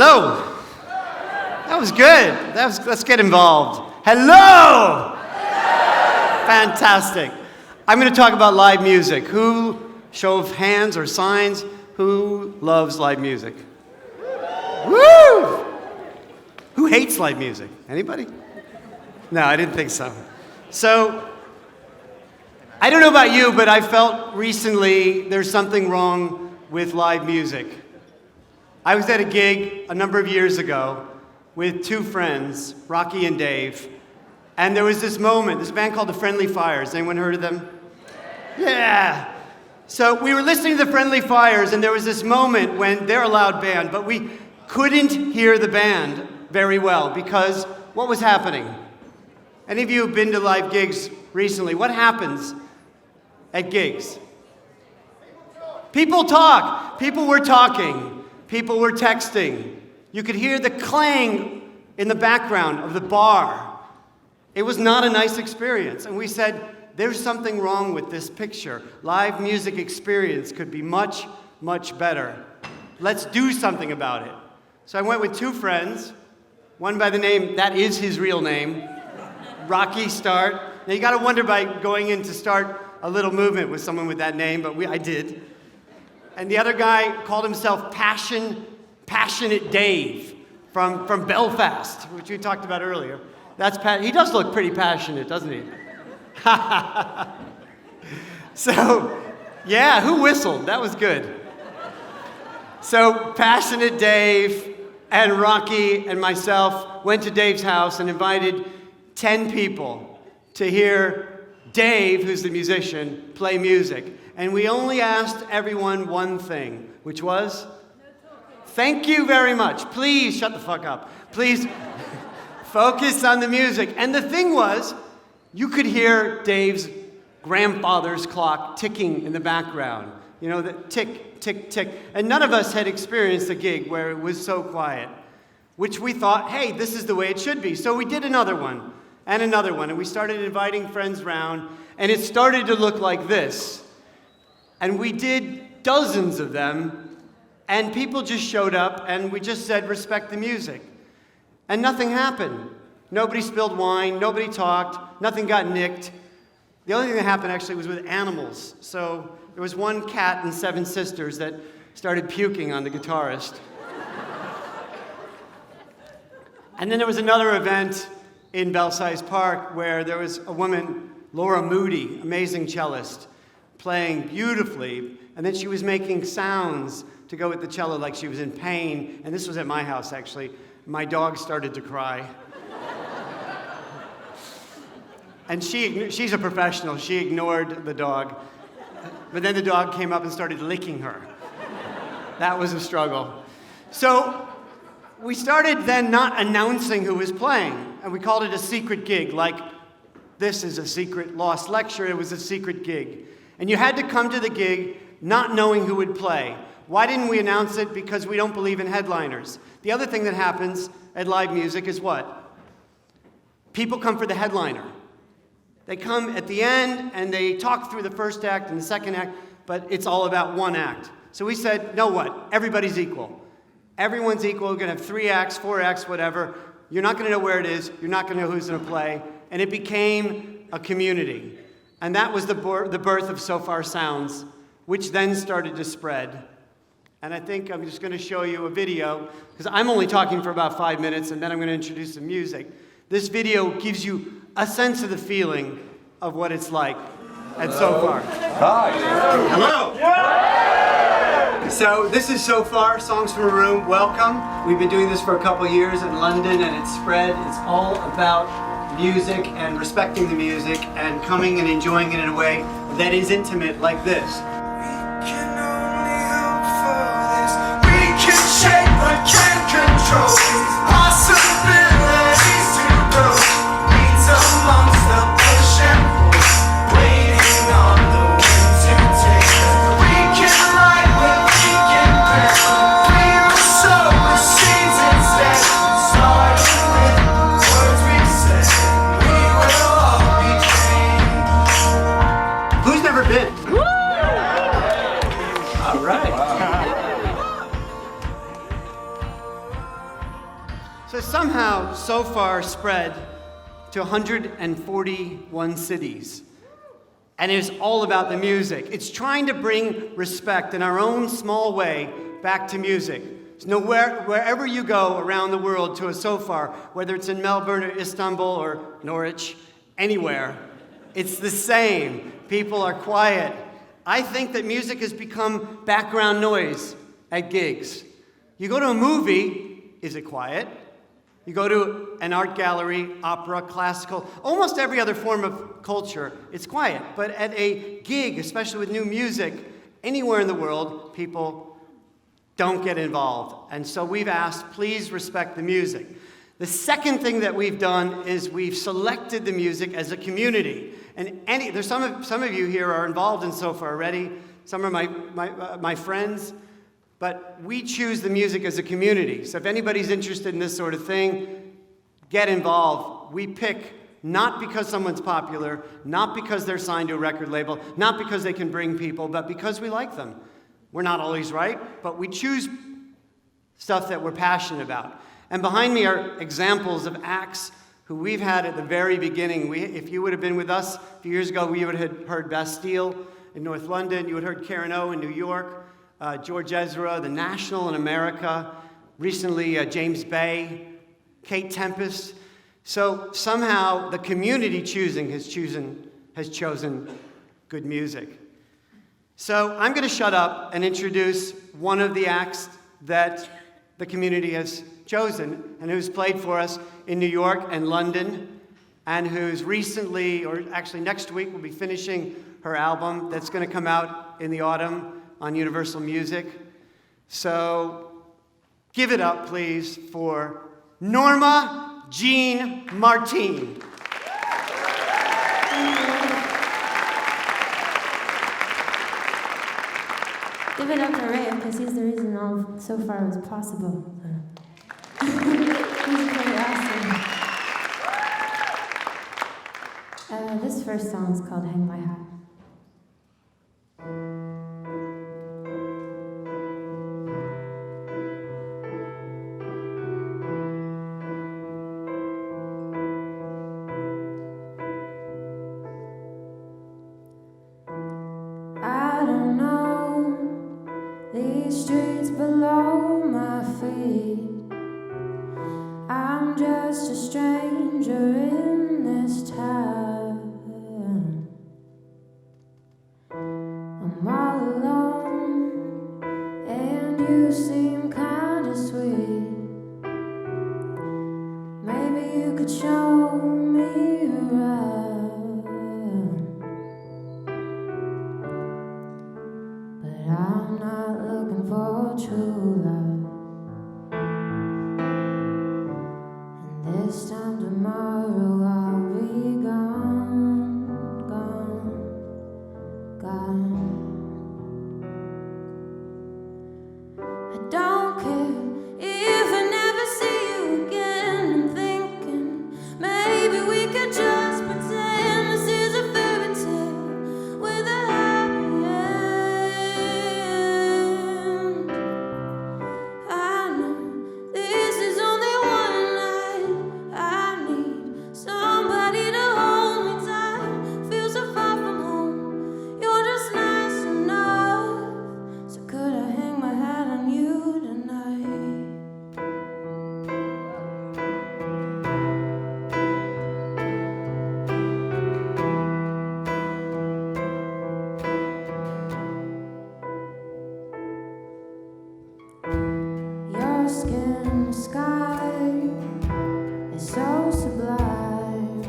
Hello. That was good. Let's get involved. Hello. Fantastic. I'm going to talk about live music. Who, show of hands or signs, who loves live music? Woo! Who hates live music? Anybody? No, I didn't think so. So, I don't know about you, but I felt recently there's something wrong with live music. I was at a gig a number of years ago with two friends, Rocky and Dave, and there was this moment, this band called the Friendly Fires. Anyone heard of them? Yeah! So we were listening to the Friendly Fires, and there was this moment when they're a loud band, but we couldn't hear the band very well because what was happening? Any of you have been to live gigs recently? What happens at gigs? People talk. People were talking. People were texting. You could hear the clang in the background of the bar. It was not a nice experience. And we said, there's something wrong with this picture. Live music experience could be much, much better. Let's do something about it. So I went with two friends, one by the name, that is his real name, Rocky Start. Now you gotta wonder by going in to start a little movement with someone with that name, but I did. And the other guy called himself Passionate Dave from Belfast, which we talked about earlier. He does look pretty passionate, doesn't he? So, yeah, who whistled? That was good. So, Passionate Dave and Rocky and myself went to Dave's house and invited 10 people to hear Dave, who's the musician, play music. And we only asked everyone one thing, which was? Thank you very much. Please shut the fuck up. Please focus on the music. And the thing was, you could hear Dave's grandfather's clock ticking in the background. You know, the tick, tick, tick. And none of us had experienced a gig where it was so quiet, which we thought, hey, this is the way it should be. So we did another one, and we started inviting friends round, and it started to look like this. And we did dozens of them, and people just showed up, and we just said, respect the music. And nothing happened. Nobody spilled wine, nobody talked, nothing got nicked. The only thing that happened actually was with animals. So there was one cat and 7 sisters that started puking on the guitarist. And then there was another event in Belsize Park where there was a woman, Laura Moody, amazing cellist, playing beautifully, and then she was making sounds to go with the cello like she was in pain, and this was at my house actually. My dog started to cry. And she's a professional. She ignored the dog. But then the dog came up and started licking her. That was a struggle. So we started then not announcing who was playing. And we called it a secret gig, like this is a secret lost lecture. It was a secret gig. And you had to come to the gig not knowing who would play. Why didn't we announce it? Because we don't believe in headliners. The other thing that happens at live music is what? People come for the headliner. They come at the end, and they talk through the first act and the second act, but it's all about one act. So we said, know what? Everybody's equal. Everyone's equal. We're going to have 3 acts, 4 acts, whatever. You're not going to know where it is. You're not going to know who's going to play. And it became a community. And that was the birth of Sofar Sounds, which then started to spread. And I think I'm just going to show you a video, because I'm only talking for about 5 minutes, and then I'm going to introduce some music. This video gives you a sense of the feeling of what it's like at Sofar. Hi. Hello. Yeah. So this is Sofar, Songs from a Room. Welcome. We've been doing this for a couple years in London, and it's spread. It's all about music and respecting the music and coming and enjoying it in a way that is intimate, like this. We can only hope for this. We can shape but can't control these possibilities to grow. Weeds amongst the bush and pull, waiting on the wind to take us. We can write what we can print. We will sow the seeds instead. Starting with words we said, we will all be changed. Who's never been? So somehow, Sofar spread to 141 cities. And it's all about the music. It's trying to bring respect in our own small way back to music. So wherever you go around the world to a Sofar, whether it's in Melbourne or Istanbul or Norwich, anywhere, it's the same. People are quiet. I think that music has become background noise at gigs. You go to a movie, is it quiet? You go to an art gallery, opera, classical, almost every other form of culture, it's quiet. But at a gig, especially with new music, anywhere in the world, people don't get involved. And so we've asked, please respect the music. The second thing that we've done is we've selected the music as a community. And there's some of you here are involved in Sofar already. Some are my friends. But we choose the music as a community. So if anybody's interested in this sort of thing, get involved. We pick not because someone's popular, not because they're signed to a record label, not because they can bring people, but because we like them. We're not always right, but we choose stuff that we're passionate about. And behind me are examples of acts who we've had at the very beginning. If you would have been with us a few years ago, we would have heard Bastille in North London. You would have heard Karen O in New York. George Ezra, The National in America, recently James Bay, Kate Tempest. So somehow the community has chosen good music. So I'm going to shut up and introduce one of the acts that the community has chosen and who's played for us in New York and London and who's recently, or actually next week, will be finishing her album that's going to come out in the autumn on Universal Music. So give it up, please, for Norma Jean Martine. Give it up to Rafe, because he's the reason all Sofar was possible. He's pretty awesome. This first song is called Hang My Hat. I don't know these streets below my feet. I'm just a stranger in this town. I'm all alone, and you seem kinda sweet. Maybe you could show me around. But I'm not looking for true love. And this time tomorrow I'll be gone, gone, gone. I don't care if I never see you again. I'm thinking maybe we could just pretend this is a fairy tale with a happy end. I know this is only one night. I need somebody to hold me tight. Feel so far from home. You're just nice enough. So could I hang my hat on you tonight? Your skin sky is so sublime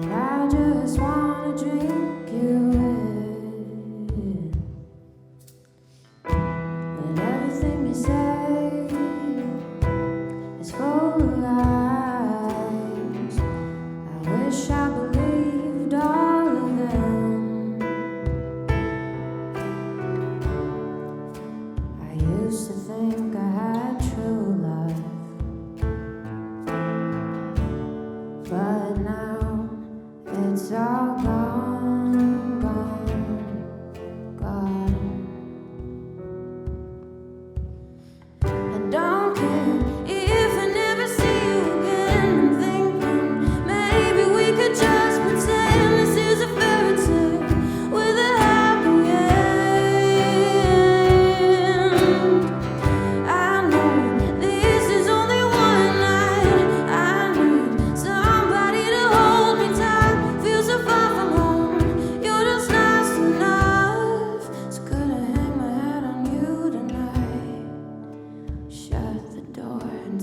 that I just wanna drink you in. But everything you say is full of lies. I wish I believed all of them. I used to think I had true love, but now it's all gone, gone, gone. I don't care if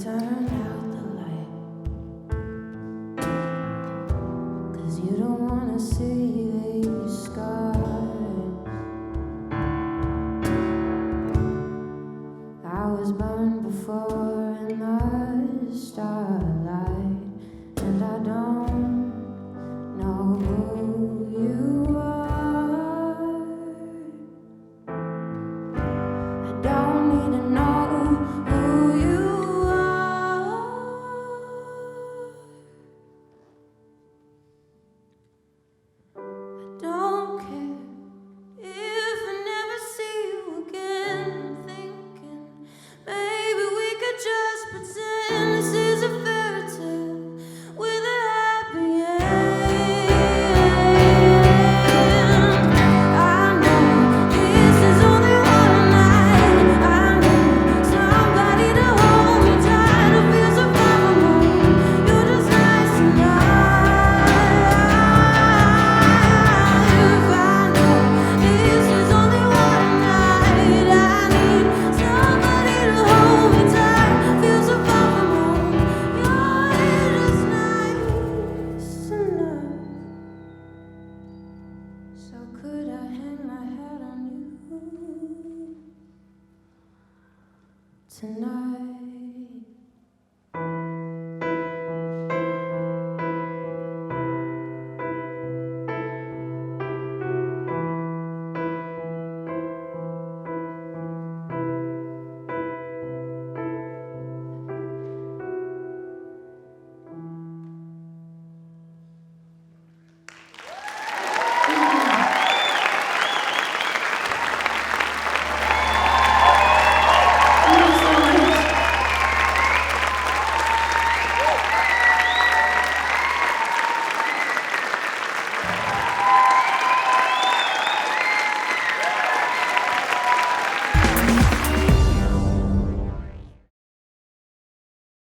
turn out the light, 'cause you don't wanna see the